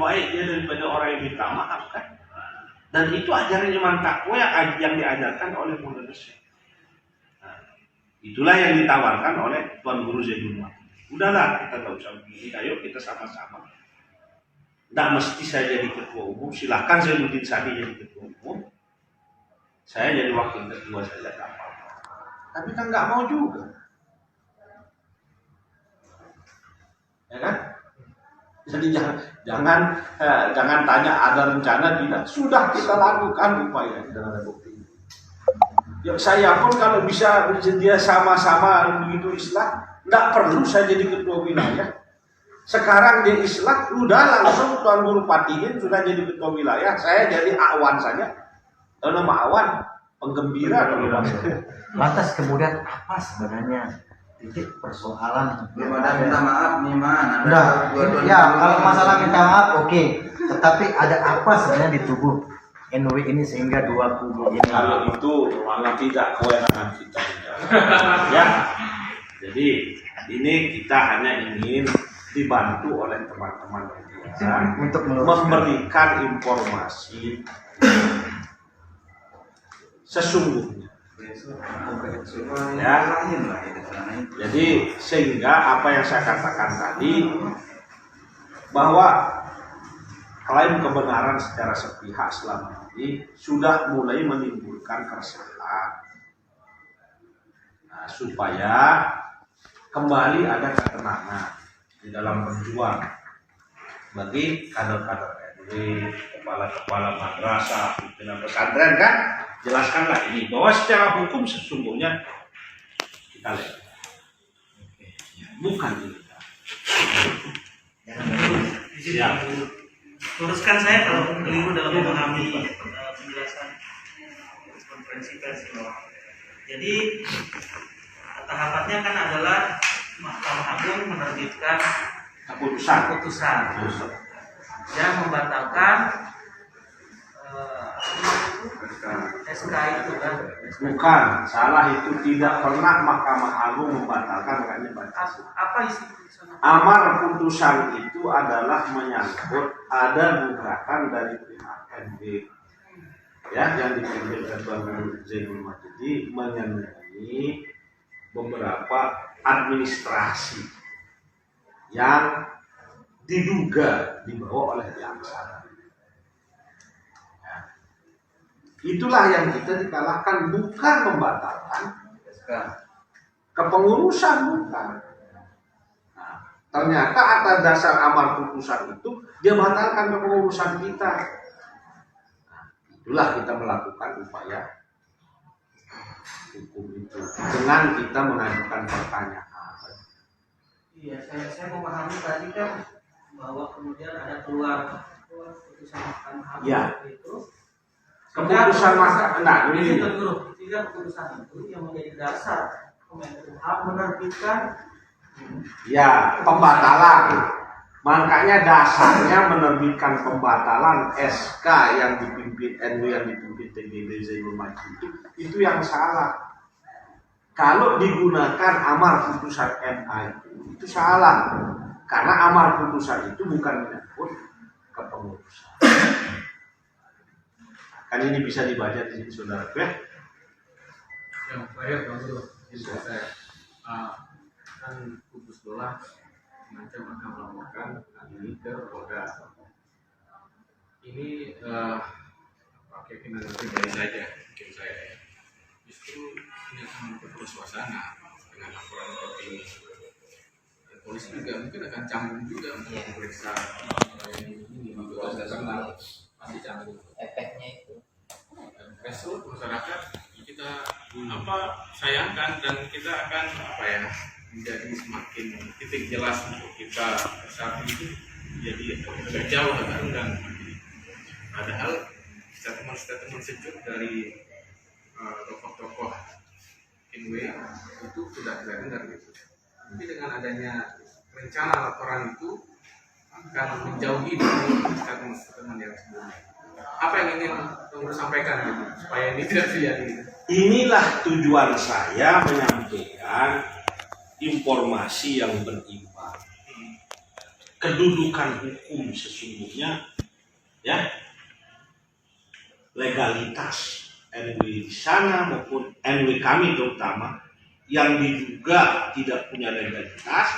baik dia daripada orang yang minta maaf kan. Dan itu ajaran iman takwa yang diajarkan oleh Maulana Syekh. Nah, itulah yang ditawarkan oleh Tuan Guru Zainul Majid. Udahlah, kita tak usah begini, ayo kita sama-sama. Tidak mesti saya jadi ketua umum, silahkan Zainuddin Sadi jadi ketua umum. Saya jadi wakil ketua saja, tak apa-apa. Tapi kan nggak mau juga. Ya kan? Jadi jangan tanya ada rencana tidak. Sudah kita lakukan upaya dengan ada bukti. Ya, saya pun kalau bisa dia sama-sama begitu Islam, tidak perlu saya jadi ketua wilayah. Sekarang dia Islam, udah langsung Tuan Guru Patihin sudah jadi ketua wilayah. Saya jadi awan saja. Nama awan penggembira. Lantas kemudian apa sebenarnya titik persoalan? Belum ada minta maaf nih man. Ya kalau masalah minta maaf oke. Tetapi ada apa sebenarnya di tubuh NW ini sehingga dua kubu ini? Kalau itu malah tidak kewenangan kita. Ya. Jadi ini kita hanya ingin dibantu oleh teman-teman media untuk memberikan informasi sesungguhnya. Ya. Jadi sehingga apa yang saya katakan tadi bahwa klaim kebenaran secara sepihak selama ini sudah mulai menimbulkan keresahan. Nah, supaya kembali ada ketenangan di dalam berjuang bagi kader-kader RW, kepala-kepala madrasah, pimpinan pesantren kan, jelaskanlah ini bahwa secara hukum sesungguhnya kita lihat bukan ini. Ya. Luruskan saya kalau keliru dalam memahami penjelasan konferensi pers. Jadi tahapannya kan adalah Mahkamah Agung menerbitkan keputusan yang membatalkan SK itu kan? Bukan, salah itu tidak pernah Mahkamah Agung membatalkan, makanya batas. Apa isi putusan? Amar putusan itu adalah menyangkut ada gugatan dari pihak NB ya yang dipimpin oleh Tuan Guru Zainul Majid mengenai beberapa administrasi yang diduga dibawa oleh yang sana. Ya. Itulah yang kita dikalahkan, bukan membatalkan kepengurusan, bukan. Nah, ternyata atas dasar amar putusan itu dia batalkan kepengurusan kita. Nah, itulah kita melakukan upaya hukum itu dengan kita mengajukan pertanyaan. Iya, saya memahami tadi kan bahwa kemudian ada keluar putusan Mahkamah Agung itu. Keputusan Mahkamah Tidak keputusan itu yang menjadi dasar Kemenkumham menerbitkan pembatalan. Makanya dasarnya menerbitkan pembatalan SK yang dipimpin NW yang dipimpin TGB Zainul Majid itu yang salah. Kalau digunakan amar putusan MA itu salah. Karena amar putusan itu bukan menyangkut kepengurusan. Kan ini bisa dibaca di sini saudara ya. Yang terakhir kalau saya kan kubu sebelah macam akan melaporkan ini ke Polda. Ini keyakinan pribadi saja, mungkin saya justru ini akan memperkeruh suasana dengan laporan seperti ini. Dan polisi juga mungkin akan canggung juga untuk memeriksa ini juga kenal pasti canggung. Efeknya itu. Result masyarakat kita sayangkan dan kita akan menjadi semakin titik jelas untuk kita saat ini jadi agak jauh agak renggang. Padahal statement sejuk dari tokoh-tokoh NW itu sudah benar gitu. Tapi dengan adanya rencana laporan itu akan menjauhi dari statement yang sebelumnya. Apa yang ingin Guru sampaikan gitu, supaya ini tidak terjadi? Inilah tujuan saya menyampaikan informasi yang berimbang. kedudukan hukum sesungguhnya, ya, legalitas NW di sana maupun NW kami terutama yang diduga tidak punya legalitas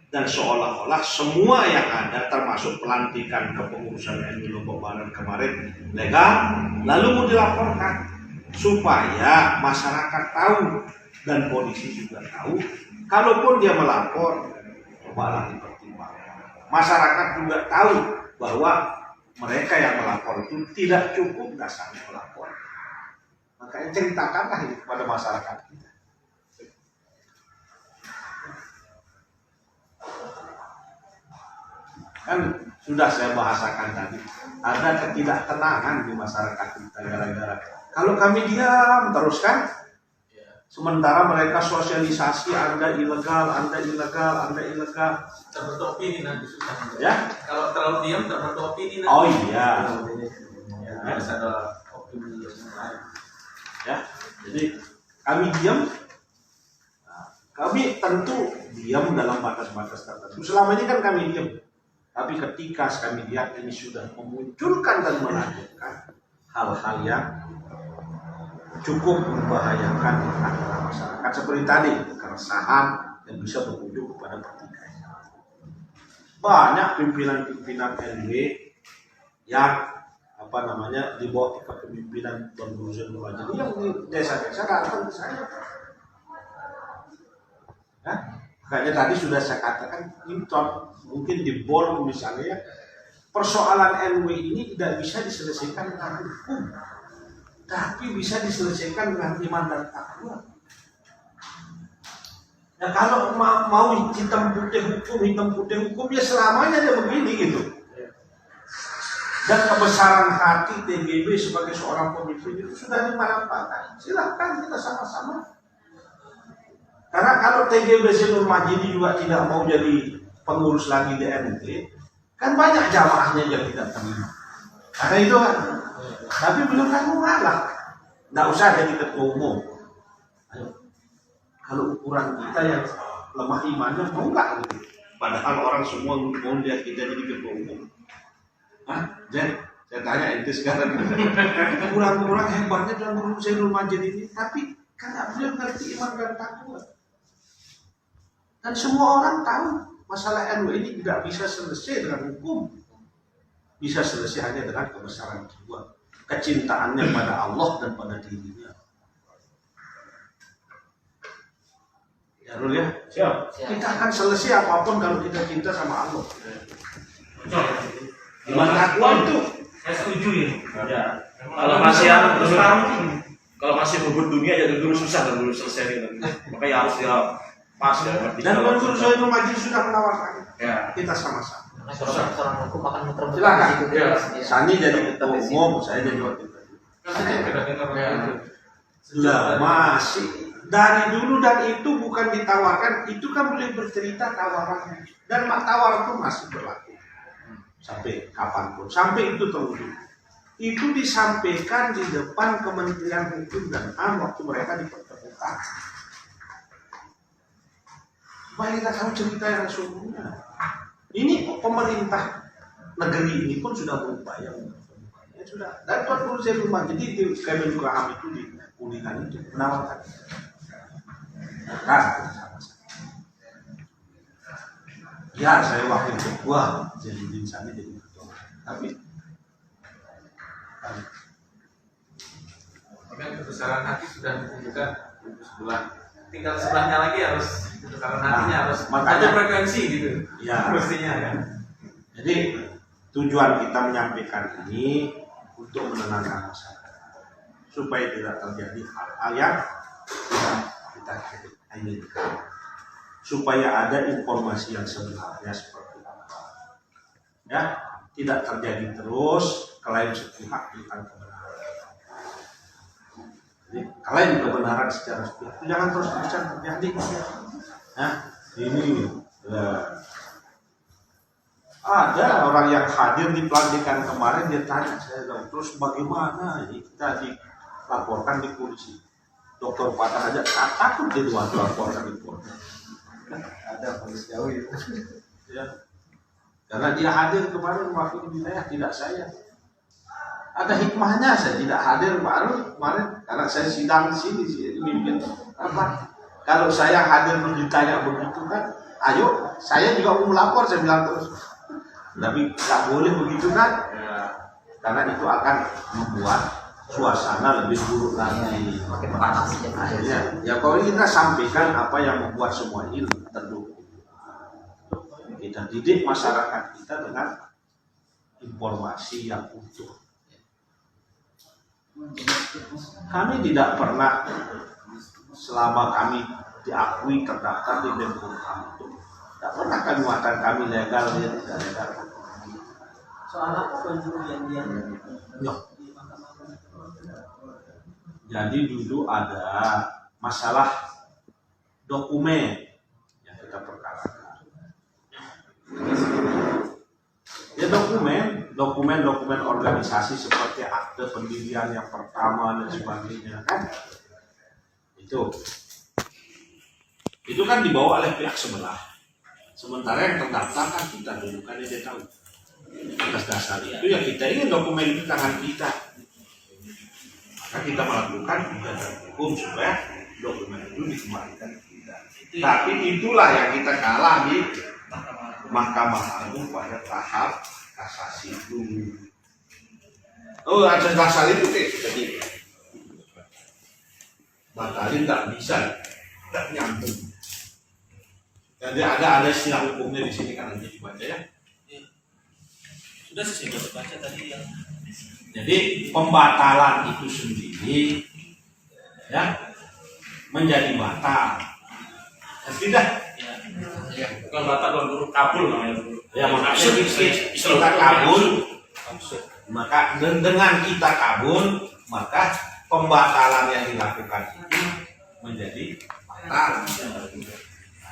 dan seolah-olah semua yang ada termasuk pelantikan kepengurusan NW Lombok Barat kemarin legal, lalu mau dilaporkan supaya masyarakat tahu dan polisi juga tahu, kalaupun dia melapor cobalah dipertimbangkan. Masyarakat juga tahu bahwa mereka yang melapor itu tidak cukup dasarnya melapor. Makanya ceritakanlah ini kepada masyarakat kita. Kan sudah saya bahasakan tadi, ada ketidaktenangan di masyarakat kita gara-gara kalau kami diam terus kan, sementara mereka sosialisasi Anda ilegal, Anda ilegal, Anda ilegal. Terbentuk opini nanti susah. Ya? Kalau terlalu diam terbentuk opini nanti. Oh iya. Ya, harus ada opini yang lain. Ya, jadi kami diam. Nah, kami tentu diam dalam batas-batas tertentu. Selama ini kan kami diam. Tapi ketika kami lihat ini sudah memunculkan dan melanjutkan hal-hal yang cukup membahayakan antara masyarakat seperti tadi, keresahan yang bisa berujung kepada pertikaian. Banyak pimpinan-pimpinan NW yang di bawah kepemimpinan Tuan Guru Zainul Majid yang di desa-desa datang ke saya. Ya? Makanya tadi sudah saya katakan ini mungkin di BOL misalnya, persoalan NW ini tidak bisa diselesaikan dengan hukum, tapi bisa diselesaikan dengan iman dan takwa. Ya kalau mau hitam putih hukum ya selamanya dia begini gitu. Dan kebesaran hati TGB sebagai seorang pemimpin itu sudah dimanfaatkan. Silahkan kita sama-sama. Karena kalau TGB Zainul Majid juga tidak mau jadi pengurus lagi di NT, kan banyak jamaahnya yang tidak terima. Karena itu kan. Tapi beliau kan mengalah. Nggak usah jadi ketua umum. Ayo. Kalau ukuran kita yang lemah imannya mau nggak gitu? Padahal orang semua mau lihat kita jadi ketua umum. Hah? Jen, saya tanya ente sekarang. Kurang-kurang hebatnya dalam Guru Zainul Majid ini, tapi karena beliau ngerti iman dan takwa. Dan semua orang tahu masalah NW ini tidak bisa selesai dengan hukum. Bisa selesai hanya dengan kebesaran jiwa, kecintaannya pada Allah dan pada dirinya. Ya Rul ya? Siap. Kita akan selesai apapun kalau kita cinta sama Allah. Iman takwa itu. Saya setuju ya. Ya. Kalau masih berebut dunia jadi dulu susah dan dulu selesai gitu. Makanya harus ya pas ya. Dan Guru Zainul Majid sudah menawarkan. Ya. Kita sama-sama. Seorang hukum akan muter-muter. Silakan. Ya. Sani jadi ketua umum, saya jadi wakil ketua. Lah masih dari dulu dan itu bukan ditawarkan, itu kan boleh bercerita tawaran dan tawar itu masih berlaku sampai kapanpun, sampai itu terwujud. Itu disampaikan di depan Kementerian Hukum dan HAM waktu mereka dipertemukan. Supaya kita tahu cerita yang sesungguhnya. Ini pemerintah negeri ini pun sudah berupaya ya sudah. Dan Tuan Guru Zainul Majid di Kemenkumham itu di Kuningan itu menawarkan. Kan, ya saya wakil ketua, jadi Sani jadi ketua. Tapi kebesaran hati sudah ditunjukkan sebulan. Tinggal sebelahnya lagi harus kebesaran hatinya harus ada frekuensi gitu. Ya, mestinya kan. Jadi tujuan kita menyampaikan ini untuk menenangkan masyarakat supaya tidak terjadi hal-hal yang kita inginkan, supaya ada informasi yang sebenarnya seperti apa. Ya, tidak terjadi terus klaim sepihak tentang kebenaran. Jadi klaim kebenaran secara sepihak itu jangan terus-terusan terjadi. Nah, ini ada orang yang hadir di pelantikan kemarin, dia tanya saya, terus bagaimana ini kita dilaporkan di polisi? Dokter Patah aja takut dia dilaporkan di polisi. Ada polisi jauh itu. Ya. Karena dia hadir kemarin mewakili wilayah, tidak saya. Ada hikmahnya saya tidak hadir baru kemarin karena saya sidang di sini mimpin apa? Kalau saya hadir ditanya begitu kan, ayo saya juga mau melapor, saya bilang terus. Tapi nggak boleh begitu kan? Ya, karena itu akan membuat suasana lebih buruk lagi. Makin panas ya. Akhirnya, ya kalau kita sampaikan apa yang membuat semua ini terdukung. Kita didik masyarakat kita dengan informasi yang utuh. Kami tidak pernah selama kami diakui terdaftar di Menkumham itu tidak pernah kami mengatakan kami legal dia tidak legal. Soal apa perjanjian Ya. Jadi dulu ada masalah dokumen yang kita perkarakan. Ya dokumen organisasi seperti akte pendirian yang pertama dan sebagainya kan. Itu kan dibawa oleh pihak sebelah. Sementara yang terdaftar kan kita dulu kan dia tahu. Atas dasar itu ya kita ingin dokumen itu tangan kita. Maka kita melakukan gugatan hukum supaya dokumen itu dikembalikan ke kita. Tapi itulah yang kita kalah di Mahkamah Agung pada tahap kasasi dulu. Oh, atas dasar itu jadi batalin nggak bisa, nggak nyambung. Jadi ada istilah hukumnya di sini kan nanti dibaca ya. sudah sih sudah baca tadi yang Jadi pembatalan itu sendiri ya menjadi batal. Tidak. Bukan batal dulu kabul namanya. Ya maksud kita kabul, maka dengan kita kabul maka pembatalan yang dilakukan itu menjadi batal. Nah,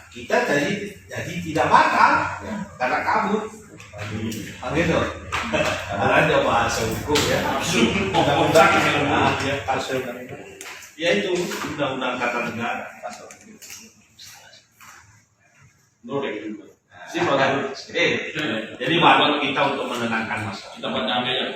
kita jadi tidak batal karena kabul. Gitu. Ada bahasa hukum ya. Undang-undang ya itu undang-undang kata negara pasal. Jadi bantu kita untuk menenangkan masalah. Kita buat damai ya.